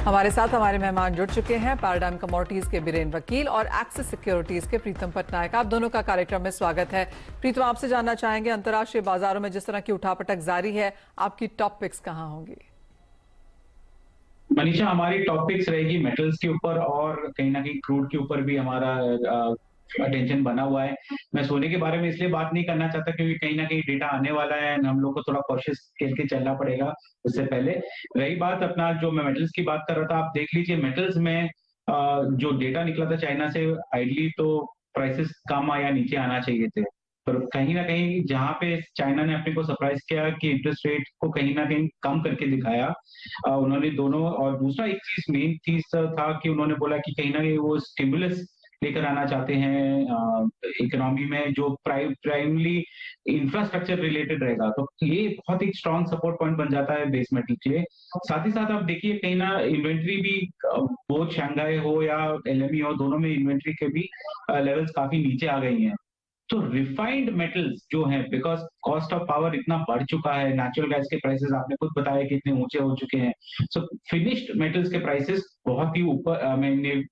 हमारे साथ हमारे मेहमान जुड़ चुके हैं पैराडाइम कमोडिटीज के बीरेन वकील और एक्सिस सिक्योरिटीज के प्रीतम पटनायक। आप दोनों का कार्यक्रम में स्वागत है। प्रीतम, आपसे जानना चाहेंगे, अंतर्राष्ट्रीय बाजारों में जिस तरह की उठापटक जारी है, आपकी टॉप पिक्स कहां होंगी? मनीषा, हमारी टॉपिक्स रहेगी मेटल्स के ऊपर और कहीं ना कहीं क्रूड के ऊपर भी हमारा अटेंशन बना हुआ है। मैं सोने के बारे में इसलिए बात नहीं करना चाहता क्योंकि कहीं ना कहीं डेटा आने वाला है, हम लोग को थोड़ा कॉशियस खेल के चलना पड़ेगा उससे पहले। रही बात अपना, जो मैं मेटल्स की बात कर रहा था, आप देख लीजिए मेटल्स में जो डेटा निकला था चाइना से, आइडली तो प्राइसेस कम या नीचे आना चाहिए थे, पर कहीं ना कहीं जहां पे चाइना ने अपने को सरप्राइज किया कि इंटरेस्ट रेट को कहीं ना कहीं कम करके दिखाया उन्होंने दोनों। और दूसरा एक चीज, मेन चीज था कि उन्होंने बोला कि कहीं ना कहीं वो स्टिमुलस लेकर आना चाहते हैं इकोनॉमी में, जो प्राइमली इंफ्रास्ट्रक्चर रिलेटेड रहेगा। तो ये बहुत ही स्ट्रॉन्ग सपोर्ट पॉइंट बन जाता है बेस मेटल के लिए। साथ ही साथ आप देखिए कहीं ना इन्वेंट्री भी, बहुत शंघाई हो या एलएमई हो, दोनों में इन्वेंट्री के भी लेवल्स काफी नीचे आ गई हैं। तो रिफाइंड मेटल्स जो है, बिकॉज कॉस्ट ऑफ पावर इतना बढ़ चुका है, नेचुरल गैस के प्राइसेस आपने खुद बताया कि इतने ऊंचे हो चुके हैं, सो फिनिश्ड मेटल्स के प्राइसेस बहुत ही ऊपर,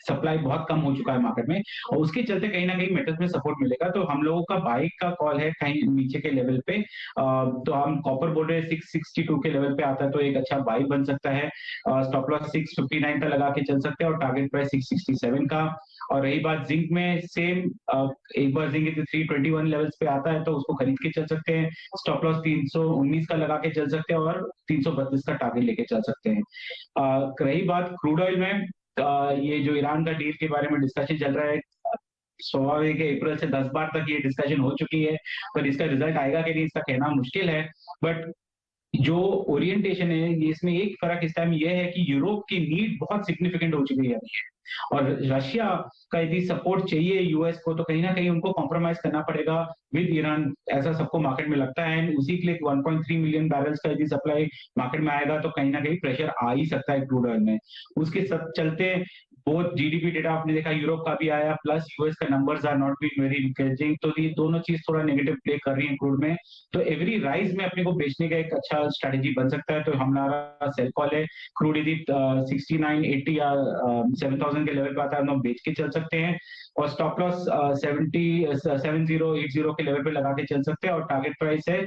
सप्लाई बहुत कम हो चुका है मार्केट में, और उसके चलते कहीं ना कहीं मेटल्स में सपोर्ट मिलेगा। तो हम लोगों का बाइक का कॉल है कहीं नीचे के लेवल पे। तो हम कॉपर बोल रहे हैं 662 के लेवल पे आता है तो एक अच्छा बाई बन सकता है। स्टॉप लॉस 659 का लगा के चल सकते हैं और टारगेट प्राइस 667 का। और रही बात जिंक में, सेम, एक बार जिंक 321 लेवल्स पे आता है तो उसको खरीद के चल सकते हैं। स्टॉप लॉस 319 का लगा के चल सकते हैं और 332 का टारगेट लेके चल सकते हैं। रही बात क्रूड ऑयल में, ये जो ईरान का डील के बारे में डिस्कशन चल रहा है, स्वाभाविक है अप्रैल से 10 बार तक ये डिस्कशन हो चुकी है, पर इसका रिजल्ट आएगा कि नहीं इसका कहना मुश्किल है। बट जो ओरिएंटेशन है, ये इसमें एक फर्क इस टाइम ये है कि यूरोप की नीड बहुत सिग्निफिकेंट हो चुकी है और रशिया का यदि सपोर्ट चाहिए यूएस को तो कहीं ना कहीं उनको कॉम्प्रोमाइज करना पड़ेगा विद ईरान, ऐसा सबको मार्केट में लगता है। उसी के लिए 1.3 मिलियन बैरल्स का यदि सप्लाई मार्केट में आएगा तो कहीं ना कहीं प्रेशर आ ही सकता है क्रूड ऑयल में। उसके सब चलते बहुत जीडीपी डेटा आपने देखा यूरोप का भी आया, प्लस यूएस का numbers are not being very encouraging, तो ये दोनों चीज थोड़ा नेगेटिव प्ले कर रही है क्रूड में। तो एवरी राइज में अपने को बेचने का एक अच्छा स्ट्रेटेजी बन सकता है। तो हमारा सेल कॉल है, क्रूड यदि 69, 80 या 7000 के लेवल पे आता है हम बेच के चल सकते हैं, और स्टॉप लॉस 7080 के लेवल पे लगा के चल सकते हैं, और टारगेट प्राइस है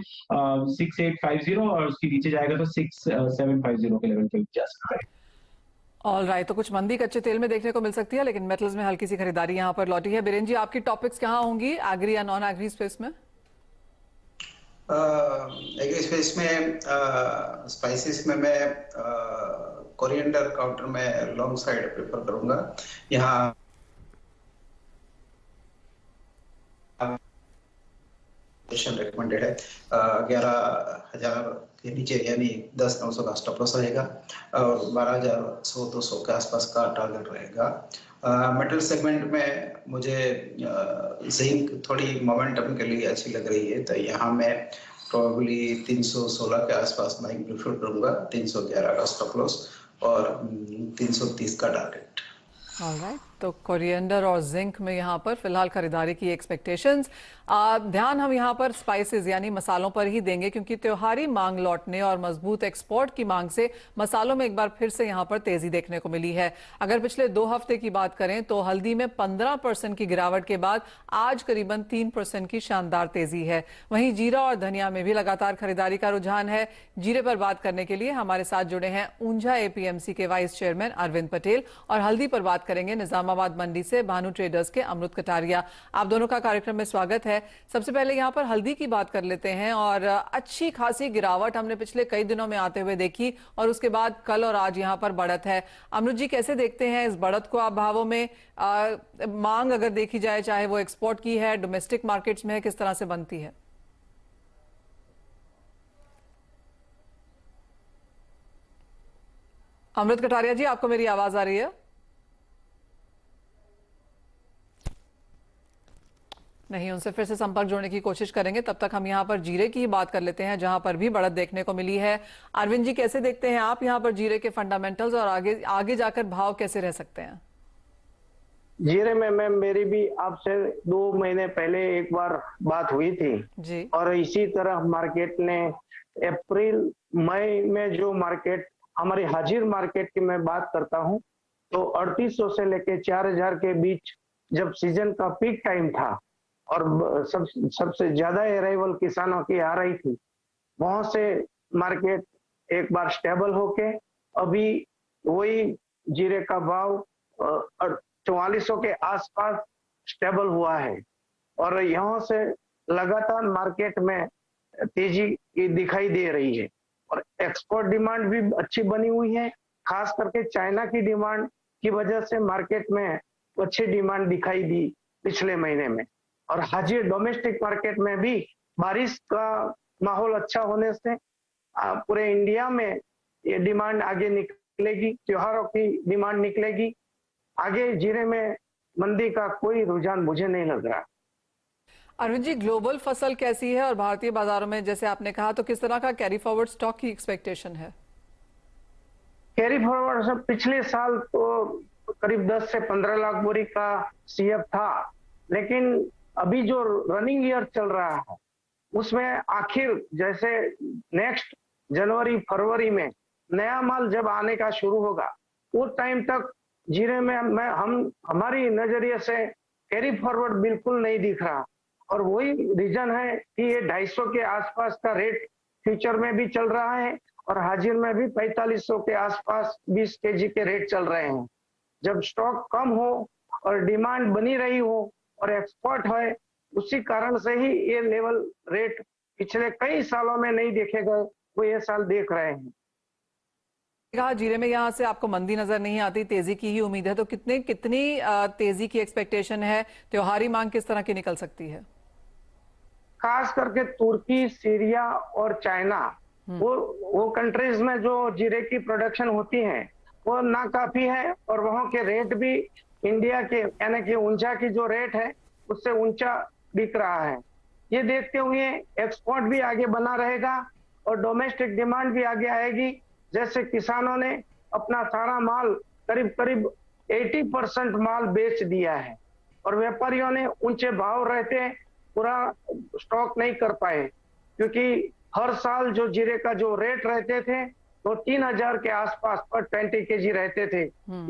6850, और उसके नीचे जाएगा तो 6750 के लेवल पे जा सकता है। ऑल राइट, तो कुछ मंदी कच्चे तेल में देखने को मिल सकती है, लेकिन मेटल्स में हल्की सी खरीदारी यहाँ पर लौटी है। बीरेन जी, आपकी टॉपिक्स कहाँ होंगी, एग्री या नॉन एग्री स्पेस में? एग्री स्पेस में स्पाइसेस में मैं कोरिएंडर काउंटर में लॉन्ग साइड प्रेफर करूंगा। यहाँ रिकमेंडेड है 11,000 के नीचे, यानी 10,900 का स्टॉप लॉस रहेगा और 12,100-200 के आसपास का टारगेट रहेगा। मेटल सेगमेंट में मुझे जिंक थोड़ी मोमेंटम के लिए अच्छी लग रही है, तो यहाँ मैं प्रोबेबली 316 के आसपास बाइंग प्रेफर करूंगा, 311 का स्टॉप लॉस और 330 का टारगेट। ऑलराइट, तो कोरिएंडर और जिंक में यहाँ पर फिलहाल खरीदारी की एक्सपेक्टेशंस। ध्यान हम यहाँ पर स्पाइसेस यानी मसालों पर ही देंगे, क्योंकि त्योहारी मांग लौटने और मजबूत एक्सपोर्ट की मांग से मसालों में एक बार फिर से यहाँ पर तेजी देखने को मिली है। अगर पिछले 2 हफ्ते की बात करें तो हल्दी में 15% की गिरावट के बाद आज करीबन 3% की शानदार तेजी है। वहीं जीरा और धनिया में भी लगातार खरीदारी का रुझान है। जीरे पर बात करने के लिए हमारे साथ जुड़े हैं ऊंझा एपीएमसी के वाइस चेयरमैन अरविंद पटेल, और हल्दी पर बात करेंगे निजामाबाद मंडी से भानु ट्रेडर्स के अमृत कटारिया। आप दोनों का कार्यक्रम में स्वागत है। सबसे पहले यहाँ पर हल्दी की बात कर लेते हैं, और अच्छी खासी गिरावट हमने पिछले कई दिनों में आते हुए देखी, और उसके बाद कल और आज यहाँ पर बढ़त है। अमृत जी, कैसे देखते हैं इस बढ़त को आप भावों में? मांग अगर देखी जाए, चाहे वो एक्सपोर्ट की है, डोमेस्टिक मार्केट्स में है, किस तरह से बनती है? अमृत कटारिया जी, आपको मेरी आवाज आ रही है? नहीं, उनसे फिर से संपर्क जोड़ने की कोशिश करेंगे। तब तक हम यहाँ पर जीरे की ही बात कर लेते हैं, जहां पर भी बढ़त देखने को मिली है। अरविंद जी, कैसे देखते हैं आप यहाँ पर जीरे के फंडामेंटल्स, और आगे जाकर भाव कैसे रह सकते हैं? जीरे में मैम, मेरी भी आपसे 2 महीने पहले एक बार बात हुई थी जी। और इसी तरह मार्केट ने अप्रैल मई में जो मार्केट हमारी हाजिर मार्केट की मैं बात करता हूँ तो 3800 से लेके 4000 के बीच जब सीजन का पीक टाइम था और सबसे ज्यादा अराइवल किसानों की आ रही थी, वहां से मार्केट एक बार स्टेबल होके अभी वही जीरे का भाव 4400 के आसपास स्टेबल हुआ है और यहाँ से लगातार मार्केट में तेजी दिखाई दे रही है और एक्सपोर्ट डिमांड भी अच्छी बनी हुई है। खास करके चाइना की डिमांड की वजह से मार्केट में अच्छी डिमांड दिखाई दी पिछले महीने में और हाजिर डोमेस्टिक मार्केट में भी बारिश का माहौल अच्छा होने से पूरे इंडिया में ये डिमांड आगे निकलेगी, त्योहारों की डिमांड निकलेगी। आगे जीरे में मंदी का कोई रुझान मुझे नहीं लग रहा। अरविंद जी, ग्लोबल फसल कैसी है और भारतीय बाजारों में जैसे आपने कहा, तो किस तरह का कैरी फॉरवर्ड स्टॉक की एक्सपेक्टेशन है? कैरी फॉरवर्ड सब पिछले साल तो करीब 10 से 15 लाख बोरी का सीएफ था, लेकिन अभी जो रनिंग ईयर चल रहा है उसमें आखिर जैसे नेक्स्ट जनवरी फरवरी में नया माल जब आने का शुरू होगा उस टाइम तक जीरे में हमारी नजरिए से कैरी फॉरवर्ड बिल्कुल नहीं दिख रहा और वही रीजन है कि ये 250 के आसपास का रेट फ्यूचर में भी चल रहा है और हाजिर में भी 4500 के आसपास 20 केजी के रेट चल रहे हैं। जब स्टॉक कम हो और डिमांड बनी रही हो और एक्सपोर्ट है, उसी कारण से ही ये लेवल रेट पिछले कई सालों में नहीं देखे गए, वो ये साल देख रहे हैं। कहा जीरे में यहाँ से आपको मंदी नजर नहीं आती, तेजी की ही उम्मीद है, तो कितनी तेजी की एक्सपेक्टेशन है? त्योहारी मांग किस तरह की निकल सकती है? खास करके तुर्की, सीरिया और चाइना, वो कंट्रीज में जो जीरे की प्रोडक्शन होती है वो नाकाफी है और वहां के रेट भी इंडिया के यानी कि ऊंचा की जो रेट है उससे ऊंचा बिक रहा है। ये देखते हुए एक्सपोर्ट भी आगे बना रहेगा और डोमेस्टिक डिमांड भी आगे आएगी। जैसे किसानों ने अपना सारा माल करीब 80% माल बेच दिया है और व्यापारियों ने ऊंचे भाव रहते पूरा स्टॉक नहीं कर पाए, क्योंकि हर साल जो जीरे का जो रेट रहते थे वो 3000 के आसपास पर 20 केजी रहते थे।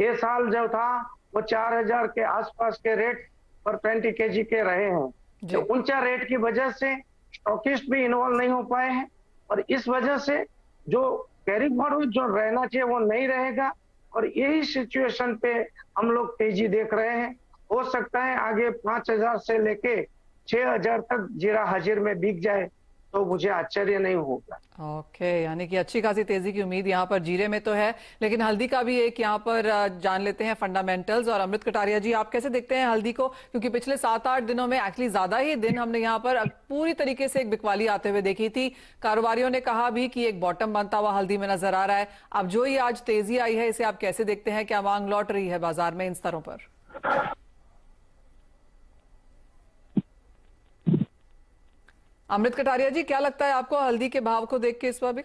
ये साल जो था वो 4000 के आसपास के रेट पर 20 केजी के रहे हैं। तो ऊंचा रेट की वजह से स्टॉकिस्ट भी इन्वॉल्व नहीं हो पाए हैं और इस वजह से जो कैरी फॉरवर्ड जो रहना चाहिए वो नहीं रहेगा और यही सिचुएशन पे हम लोग तेजी देख रहे हैं। हो सकता है आगे 5000 से लेके 6000 तक जीरा हाजिर में बिक जाए तो मुझे आश्चर्य नहीं होगा। ओके, यानी कि अच्छी खासी तेजी की उम्मीद यहाँ पर जीरे में तो है, लेकिन हल्दी का भी एक यहाँ पर जान लेते हैं फंडामेंटल्स। और अमृत कटारिया जी, आप कैसे देखते हैं हल्दी को? क्योंकि पिछले 7-8 दिनों में एक्चुअली ज्यादा ही दिन हमने यहाँ पर पूरी तरीके से एक बिकवाली आते हुए देखी थी। कारोबारियों ने कहा भी कि एक बॉटम बनता हुआ हल्दी में नजर आ रहा है। अब जो ही आज तेजी आई है, इसे आप कैसे देखते हैं? क्या मांग लौट रही है बाजार में इन स्तरों पर? अमृत कटारिया जी, क्या लगता है आपको हल्दी के भाव को देख के इस बार?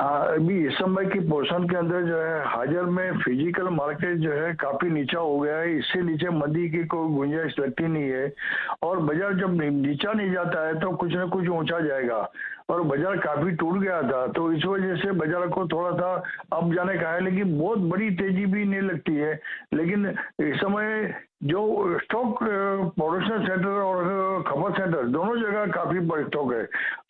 अभी इस समय की पोर्शन के अंदर जो है हाजिर में फिजिकल मार्केट जो है काफी नीचा हो गया है। इससे नीचे मंदी की कोई गुंजाइश लगती नहीं है और बाजार जब नीचा नहीं जाता है तो कुछ न कुछ ऊंचा जाएगा और बाजार काफी टूट गया था, तो इस वजह से बाजार को थोड़ा सा अप जाने का है, लेकिन बहुत बड़ी तेजी भी नहीं लगती है। लेकिन इस समय जो स्टॉक प्रोडक्शन सेंटर और खपत सेंटर दोनों जगह काफी बड़ा स्टॉक है।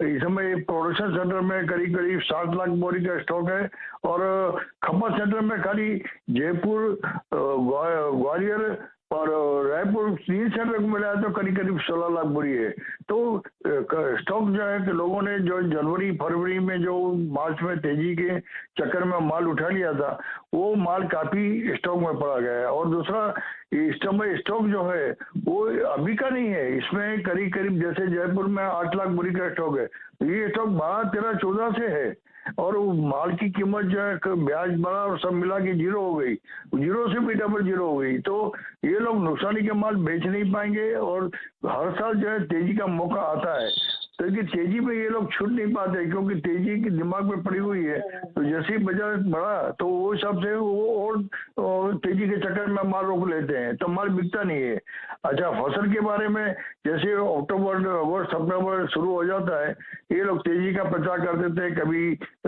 इस समय प्रोडक्शन सेंटर में करीब 7 लाख बोरी का स्टॉक है और खपत सेंटर में खाली जयपुर, ग्वालियर और रायपुर 3 सेंटर को मिलाया तो करीब 16 लाख बोरी है। तो स्टॉक जो है कि लोगों ने जो जनवरी फरवरी में जो मार्च में तेजी के चक्कर में माल उठा लिया था वो माल काफी स्टॉक में पड़ा गया है। और दूसरा, इस समय स्टॉक जो है वो अभी का नहीं है, इसमें करीब जैसे जयपुर में 8 लाख बोरी का स्टॉक है, ये स्टॉक 12, 13, 14 से है और माल की कीमत जो है ब्याज बढ़ा और सब मिला के जीरो हो गई, जीरो से भी डबल जीरो हो गई। तो ये लोग नुकसानी के माल बेच नहीं पाएंगे और हर साल जो है तेजी का मौका आता है। तो कि तेजी पे ये लोग छूट नहीं पाते, क्योंकि तेजी की दिमाग में पड़ी हुई है। तो जैसे ही बाजार बढ़ा तो वो हिसाब से वो और तेजी के चक्कर में माल रोक लेते हैं, तो माल बिकता नहीं है। अच्छा, फसल के बारे में जैसे अक्टूबर अगस्त सितंबर शुरू हो जाता है, ये लोग तेजी का प्रचार कर देते हैं। कभी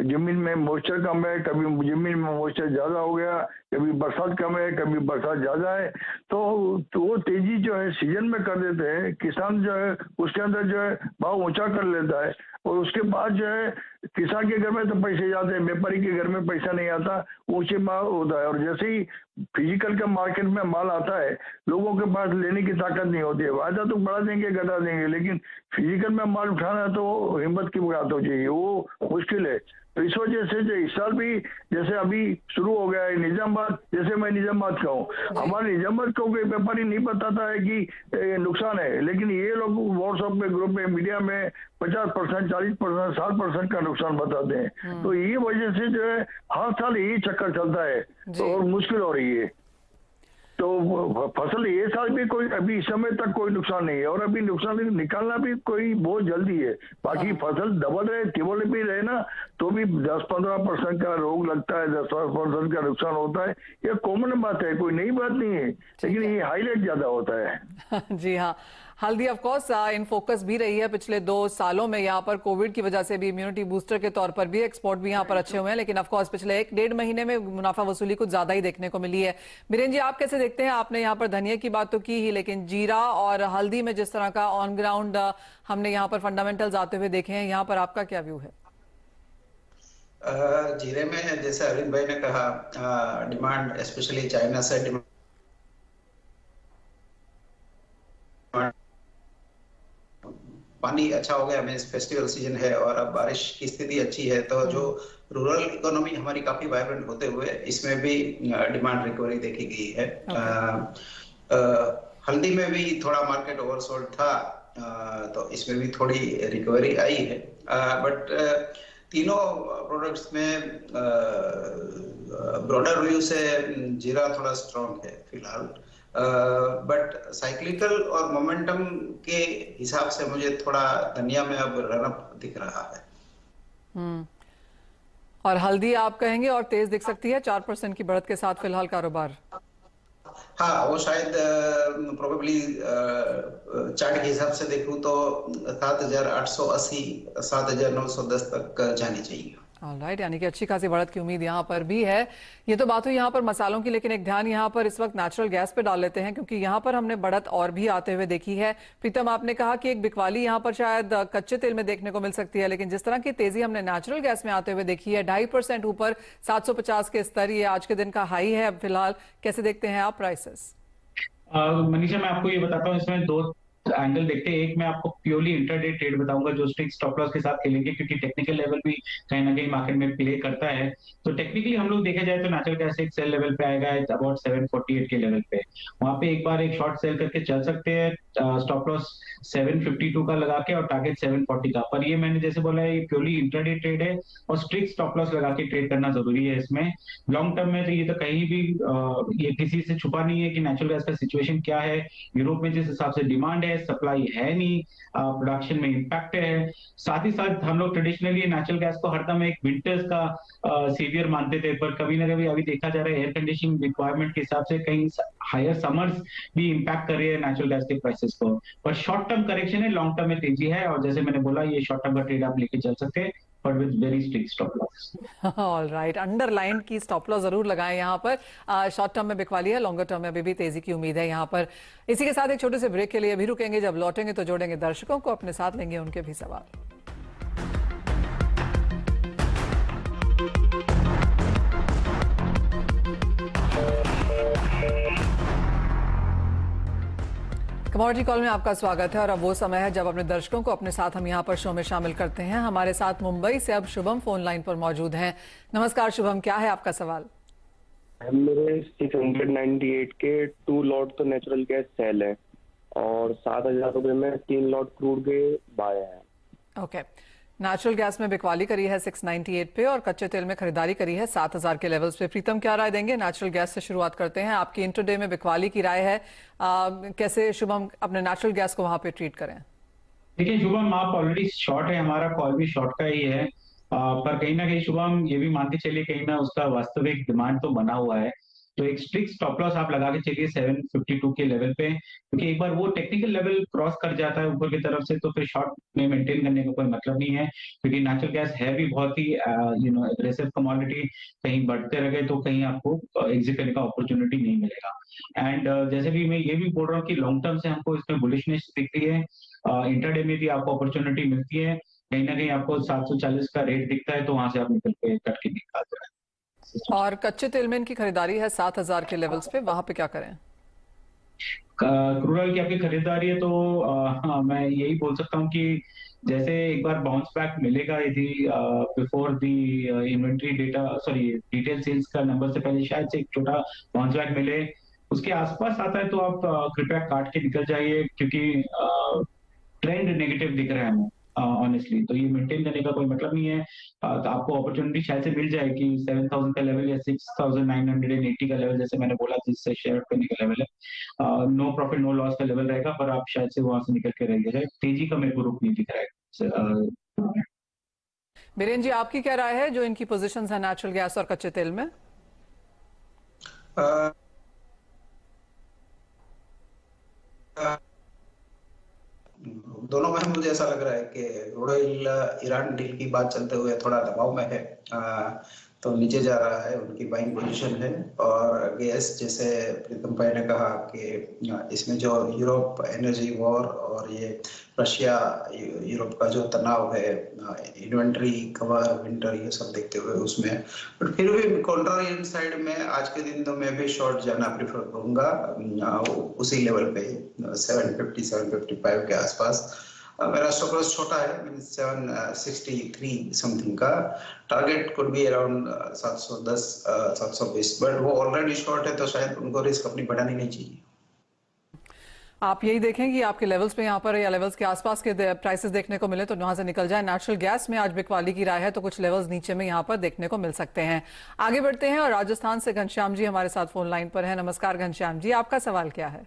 जमीन में मॉइस्चर कम है, कभी जमीन में मॉइस्चर ज्यादा हो गया, कभी बरसात कम है, कभी बरसात ज्यादा है। तो वो तेजी जो है सीजन में कर देते हैं। किसान जो है उसके अंदर जो है भाव ऊंचा कर लेता है, और उसके बाद जो है किसान के घर में तो पैसे जाते हैं, व्यापारी के घर में पैसा नहीं आता, ऊंचे माल होता है। और जैसे ही फिजिकल का मार्केट में माल आता है, लोगों के पास लेने की ताकत नहीं होती है। वायदा तो बढ़ा देंगे, घटा देंगे, लेकिन फिजिकल में माल उठाना तो हिम्मत की बात हो चाहिए, वो मुश्किल है। तो इस वजह से जो इस साल भी जैसे अभी शुरू हो गया है निजामाबाद, जैसे मैं निजामाबाद का हूँ, हमारे निजामाबाद को कोई व्यापारी नहीं बताता है कि नुकसान है, लेकिन ये लोग व्हाट्सएप में, ग्रुप में, मीडिया में 50%, 40%, 60% का नुकसान बताते हैं। तो ये वजह से जो है हर साल यही चक्कर चलता है, तो और मुश्किल हो रही है। तो फसल ये साल भी कोई अभी इस समय तक कोई नुकसान नहीं है, और अभी नुकसान निकालना भी कोई बहुत जल्दी है। बाकी फसल डबल रहे, ट्रिपल भी रहे ना, तो भी 10-15% का रोग लगता है, 10-12% का नुकसान होता है। ये कॉमन बात है, कोई नई बात नहीं है, लेकिन ये हाईलाइट ज्यादा होता है। जी हाँ, हल्दी ऑफ कोर्स इन फोकस भी रही है पिछले 2 सालों में। यहाँ पर कोविड की वजह से भी इम्यूनिटी बूस्टर के तौर पर भी एक्सपोर्ट भी यहाँ पर अच्छे हुए हैं, लेकिन ऑफ कोर्स पिछले 1-1.5 महीने में मुनाफा वसूली कुछ ज्यादा ही देखने को मिली है। बीरेन जी, आप कैसे देखते हैं? आपने यहाँ पर धनिया की बात तो की ही, लेकिन जीरा और हल्दी में जिस तरह का ऑन ग्राउंड हमने यहाँ पर फंडामेंटल्स आते हुए देखे हैं, यहाँ पर आपका क्या व्यू है? जीरे में जैसे अरविंद भाई ने कहा, डिमांड स्पेशली चाइना से डिमांड पानी अच्छा हो गया, हमें फेस्टिवल सीजन है और अब बारिश की स्थिति अच्छी है, तो जो रूरल इकोनॉमी हमारी काफी वाइब्रेंट होते हुए इसमें भी डिमांड रिकवरी देखी गई है। हल्दी में भी थोड़ा मार्केट ओवरसोल्ड था, तो इसमें भी थोड़ी रिकवरी आई है। बट तीनों प्रोडक्ट्स में ब्रॉडर व्यू से जीरा थोड़ा स्ट्रॉन्ग है फिलहाल, बट साइक्लिकल और मोमेंटम के हिसाब से मुझे थोड़ा धनिया में अब रनअप दिख रहा है। और हल्दी आप कहेंगे और तेज दिख सकती है 4% की बढ़त के साथ फिलहाल कारोबार? हाँ, वो शायद प्रोबेबली चार्ट के हिसाब से देखूं तो 7,880 7,910 तक जानी चाहिए। ऑलराइट, यानी कि अच्छी खासी बढ़त की उम्मीद यहाँ पर भी है। ये तो बात हुई यहाँ पर मसालों की, लेकिन एक ध्यान यहाँ पर इस वक्त नेचुरल गैस पे डाल लेते हैं, क्योंकि यहाँ पर हमने बढ़त और भी आते हुए देखी है। प्रीतम, आपने कहा कि एक बिकवाली यहाँ पर शायद कच्चे तेल में देखने को मिल सकती है, लेकिन जिस तरह की तेजी हमने नेचुरल गैस में आते हुए देखी है, 2.5% ऊपर 750 के स्तर, ये आज के दिन का हाई है अब फिलहाल। कैसे देखते हैं आप प्राइसेस? मनीषा, मैं आपको ये बताता हूँ, इसमें 2 एंगल देखते हैं। एक मैं आपको प्योरली इंटरडे ट्रेड बताऊंगा जो स्ट्रिक्ट स्टॉप लॉस के साथ खेलेंगे, क्योंकि टेक्निकल लेवल भी कहीं ना कहीं मार्केट में प्ले करता है। तो टेक्निकली हम लोग देखा जाए तो नेचुरल गैस एक सेल लेवल पे आएगा अबाउट 748 के लेवल पे, वहां पे एक बार एक शॉर्ट सेल करके चल सकते हैं, स्टॉप लॉस 752 का लगा के और टारगेट 740 का। पर ये मैंने जैसे बोला है, ये प्योरली इंटरडे ट्रेड है और स्ट्रिक्ट स्टॉप लॉस लगा के ट्रेड करना जरूरी है इसमें। लॉन्ग टर्म में तो ये तो कहीं भी ये किसी से छुपा नहीं है कि नेचुरल गैस का सिचुएशन क्या है। यूरोप में जिस हिसाब से डिमांड है, सप्लाई है नहीं, प्रोडक्शन में इंपैक्ट है। साथ ही साथ हम लोग ट्रेडिशनली नेचुरल गैस को हरदम एक विंटर्स का सेवियर मानते थे, पर कभी ना कभी अभी देखा जा रहा है एयर कंडीशनिंग रिक्वायरमेंट के हिसाब से कहीं हायर समर्स भी इंपैक्ट कर रही है नेचुरल गैस के प्राइसेस को। पर शॉर्ट टर्म करेक्शन है, लॉन्ग टर्म में तेजी है, और जैसे मैंने बोला ये शॉर्ट टर्म का ट्रेड आप लेके चल सकते हैं, पर with very strict stop loss. Alright, underline की स्टॉप लॉस जरूर लगाएं यहाँ पर। शॉर्ट टर्म में बिकवाली है, लॉन्गर टर्म में अभी भी तेजी की उम्मीद है यहाँ पर। इसी के साथ एक छोटे से ब्रेक के लिए अभी रुकेंगे, जब लौटेंगे तो जोड़ेंगे दर्शकों को अपने साथ, लेंगे उनके भी सवाल। कमोडिटी कॉल में आपका स्वागत है, और अब वो समय है जब अपने दर्शकों को अपने साथ हम यहाँ पर शो में शामिल करते हैं। हमारे साथ मुंबई से अब शुभम फोन लाइन पर मौजूद हैं। नमस्कार शुभम, क्या है आपका सवाल? मेरे 698 के 2 लॉट तो नेचुरल गैस सेल है और 7,000 रुपए में 3 लॉट क्रूड के बाय है। ओके, नेचुरल गैस में बिकवाली करी है 698 पे और कच्चे तेल में खरीदारी करी है 7,000 के लेवल्स पे। प्रीतम, क्या राय देंगे? नेचुरल गैस से शुरुआत करते हैं। आपकी इंटरडे में बिकवाली की राय है, कैसे शुभम अपने नेचुरल गैस को वहां पे ट्रीट करें? देखिए शुभम, आप ऑलरेडी शॉर्ट है, हमारा कॉल भी शॉर्ट का ही है। पर कहीं ना कहीं शुभम ये भी मानते चलिए कहीं ना उसका वास्तविक डिमांड तो बना हुआ है। तो एक स्ट्रिक्ट स्टॉप लॉस आप लगा के चलिए 752 के लेवल पे, क्योंकि एक बार वो टेक्निकल लेवल क्रॉस कर जाता है ऊपर की तरफ से तो फिर शॉर्ट में मेंटेन करने का कोई मतलब नहीं है, क्योंकि नेचुरल गैस है भी बहुत ही एग्रेसिव कमोडिटी। कहीं बढ़ते रह गए तो कहीं आपको एग्जिट करने का अपॉर्चुनिटी नहीं मिलेगा। एंड जैसे भी मैं ये भी बोल रहा हूँ कि लॉन्ग टर्म से हमको इसमें बुलिशनेस दिख रही है। इंटरडे में भी आपको अपॉर्चुनिटी मिलती है, कहीं ना कहीं आपको 740 का रेट दिखता है तो वहां से आप निकल के कट के निकालते हैं। और कच्चे तेल में इनकी खरीदारी है 7,000 के लेवल्स पे, वहां पे क्या करें? क्रूड ऑयल की आपकी खरीदारी है तो हाँ, मैं यही बोल सकता हूँ कि जैसे एक बार बाउंस बैक मिलेगा यदि before the inventory data, sorry detail sales का नंबर से पहले शायद से एक छोटा बाउंस बैक मिले, उसके आसपास आता है तो आप कृपया काट के निकल जाइए, क्योंकि ट्रेंड नेगेटिव दिख रहा है हमें ऑनेस्टली। तो ये मेंटेन करने का कोई मतलब नहीं है। तो आपको अपॉर्चुनिटी शायद से मिल जाए कि 7,000 का लेवल या 6,980 का लेवल, जैसे मैंने बोला जिससे शेयर करने का लेवल है, नो प्रॉफिट नो लॉस का लेवल रहेगा, पर आप शायद से वहां से निकल के रह जाए। तेजी का मेरे को रुख नहीं दिख रहा है। बीरेन जी, आपकी क्या राय है जो इनकी पोजीशंस है नेचुरल गैस और कच्चे तेल में? अ, दोनों में मुझे ऐसा लग रहा है कि क्रूड ऑयल ईरान डील की बात चलते हुए थोड़ा दबाव में है, तो नीचे जा रहा है, उनकी बाइंग पोजीशन है। और गैस, जैसे प्रीतम भाई ने कहा कि इसमें जो यूरोप एनर्जी वॉर और ये रशिया यूरोप का जो तनाव है, इन्वेंट्री कवर विंटर ये सब देखते हुए उसमें, बट फिर भी कॉन्ट्रारियन साइड में आज के दिन तो मैं भी शॉर्ट जाना प्रेफर करूंगा उसी लेवल पे 750 755 के आसपास। मेरा स्टॉप लॉस छोटा है, मीन 763 समथिंग का। Target could be around 710 720, but वो ऑलरेडी शॉर्ट है तो शायद उनको रिस्क अपनी बढ़ानी नहीं चाहिए। आप यही देखें कि आपके लेवल्स पे यहाँ पर या लेवल्स के आसपास के प्राइसेस देखने को मिले तो वहां से निकल जाए। नेचुरल गैस में आज बिकवाली की राय है तो कुछ लेवल्स नीचे में यहाँ पर देखने को मिल सकते हैं। आगे बढ़ते हैं और राजस्थान से घनश्याम जी हमारे साथ फोन लाइन पर है। नमस्कार घनश्याम जी, आपका सवाल क्या है?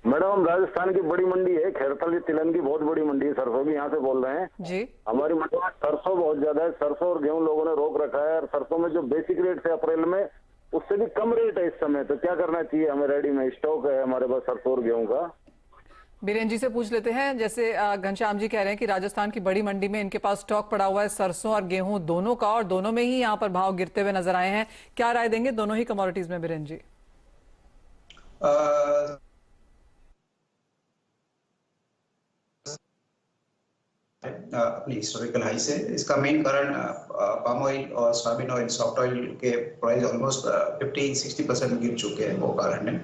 मैडम, राजस्थान की बड़ी मंडी है खैरतली तिलन की, बहुत बड़ी मंडी है, सरसों की, यहाँ से बोल रहे हैं जी। हमारी मंडी में सरसों बहुत ज्यादा है, सरसों और गेहूं लोगों ने रोक रखा है, और सरसों में जो बेसिक रेट थे अप्रैल में उससे भी कम रेट है इस समय, तो क्या करना चाहिए हमें? रेडी में स्टॉक है हमारे पास सरसों और गेहूं का। बीरेन जी से पूछ लेते हैं। जैसे घनश्याम जी कह रहे हैं कि राजस्थान की बड़ी मंडी में इनके पास स्टॉक पड़ा हुआ है सरसों और गेहूं दोनों का, और दोनों में ही यहाँ पर भाव गिरते हुए नजर आए हैं। क्या राय देंगे दोनों ही कमोडिटीज में बीरेन जी? अपनी हिस्टोरिकल हाई से। इसका मेन कारण पाम ऑयल और सोयाबीन ऑयल, सॉफ्ट ऑयल के प्राइस ऑलमोस्ट 50-60% गिर चुके हैं, वो कारण है।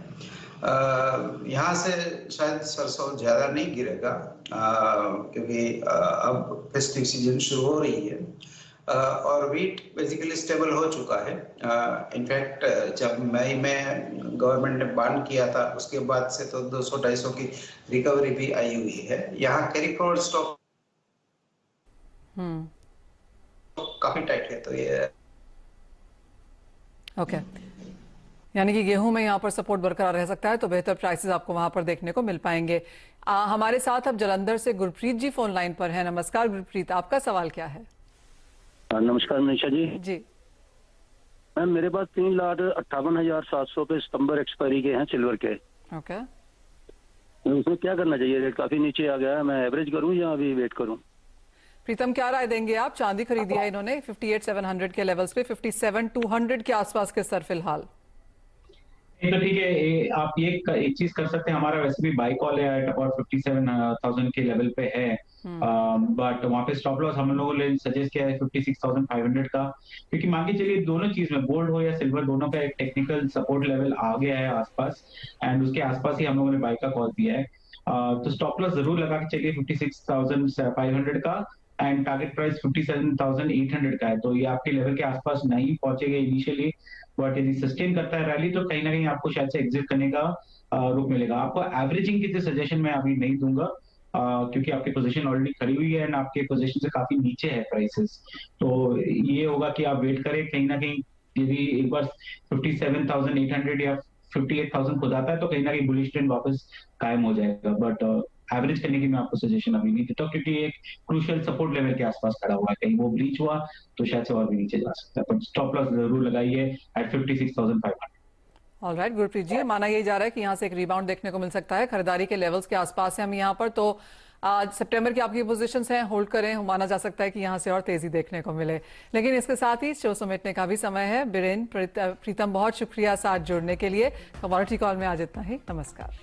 यहाँ से शायद सरसों ज्यादा नहीं गिरेगा, क्योंकि अब फेस्टिव सीजन शुरू हो रही है। और वीट बेसिकली स्टेबल हो चुका है। इनफैक्ट जब मई में गवर्नमेंट ने बान किया था उसके बाद से तो 200-250 की रिकवरी भी आई हुई है। यहाँ कैरी फॉरवर्ड स्टॉक काफी टाइट है, तो ये ओके यानी कि गेहूं में यहाँ पर सपोर्ट बरकरार रह सकता है, तो बेहतर प्राइसेस आपको वहां पर देखने को मिल पाएंगे। हमारे साथ अब जलंधर से गुरप्रीत जी फोन लाइन पर है। नमस्कार गुरप्रीत, आपका सवाल क्या है? नमस्कार मनीषा जी। जी मैम, मेरे पास 3,58,700 पे सितंबर एक्सपायरी के हैं सिल्वर के। ओके, उसमें क्या करना चाहिए? रेट काफी नीचे आ गया है, मैं एवरेज करूं या अभी वेट करूं? प्रीतम क्या राय देंगे आप? चांदी खरीदी है इन्होंने 58,700 के लेवल्स पे, 57,200 के आसपास के सर फिलहाल। तो ठीक है, आप ये एक चीज कर सकते हैं, हमारा वैसे भी बाई कॉल है एट अबाउट 57,000 के लेवल पे है, बट वहाँ पे स्टॉप लॉस हम लोगों ने सजेस्ट किया है 56,500 का, क्योंकि मान के चलिए दोनों चीज में गोल्ड हो या सिल्वर दोनों का एक टेक्निकल सपोर्ट लेवल आ गया है आसपास, एंड उसके आसपास ही हम लोगों ने बाई का कॉल दिया है। तो स्टॉप लॉस जरूर लगा के चलिए 56,500 का, एंड टारगेट प्राइस 57,800 का है। तो ये आपके लेवल के आसपास नहीं पहुंचेगा इनिशियली, बट यदि सस्टेन करता है रैली तो कहीं ना कहीं आपको शायद से एग्जिट करने का रुख मिलेगा। आपको एवरेजिंग की सजेशन मैं अभी नहीं दूंगा, क्योंकि आपकी पोजीशन ऑलरेडी खड़ी हुई है एंड आपके पोजीशन से काफी नीचे है प्राइसेस। तो ये होगा कि आप वेट करें, कहीं ना कहीं यदि एक बार 57,800 या 58,000 खुद आता है तो कहीं ना कहीं बुलिश ट्रेंड वापस कायम हो जाएगा, बट एवरेज करने की मैं आपको सजेशन अभी नहीं देता, क्योंकि एक क्रूशियल सपोर्ट लेवल के आसपास खड़ा हुआ है, कहीं वो ब्रीच हुआ तो शायद से और भी नीचे जा सकता है, पर स्टॉप लॉस जरूर लगाइए एट 56,500। ऑलराइट गुरप्रीत जी, माना यही जा रहा है कि यहाँ से एक रिबाउंड देखने को मिल सकता है, खरीदारी के लेवल्स के आसपास है हम यहाँ पर, तो आज सितंबर की आपकी पोजीशंस हैं, होल्ड करें, माना जा सकता है कि यहाँ से और तेजी देखने को मिले। लेकिन इसके साथ ही शो समेटने का भी समय है। बिरेन, प्रीतम, बहुत शुक्रिया साथ जुड़ने के लिए। कमोडिटी कॉल में आज इतना ही, नमस्कार।